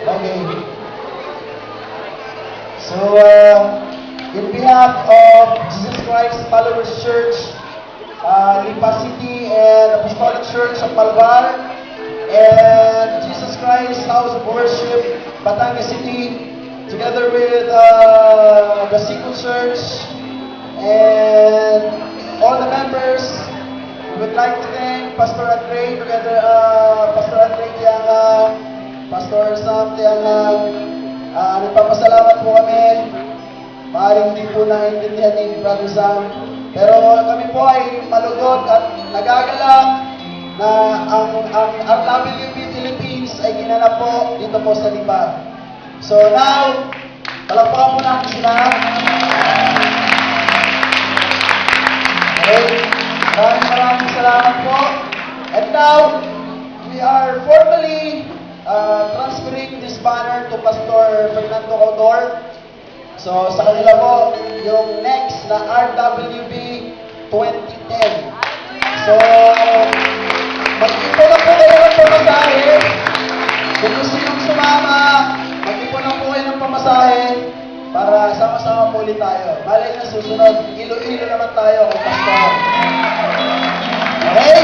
Okay. So, in behalf of Jesus Christ Followers Church, Lipa City and Apostolic Church of Malvar, and Jesus Christ House of Worship, Batangas City, together with the Sequel Church and all the members, we would like to thank Pastor Andre, together Pastor Andre Tianga, Pastor Sam Tianga. Nagpapasalamat po kami. Maaaring hindi po naiintindihan ni Brother Sam. Pero kami po ay malugod at nagagalak na ang RWB Philippines ay ginanap po dito po sa Lipa. So now, palakpakan po natin sila. Okay. Maraming salamat po. And now, we are formally transferring this banner to Pastor Fernando Codor. So, sa kanila po, yung next na RWB 2010. So, mag-ipon na po kayo ng pamasahe. Kung gusto nyo sumama, mag-ipon na po kayo ng pamasahe para sama-sama po ulit tayo. Malay na susunod, Iloilo naman tayo kay Pastor. Okay?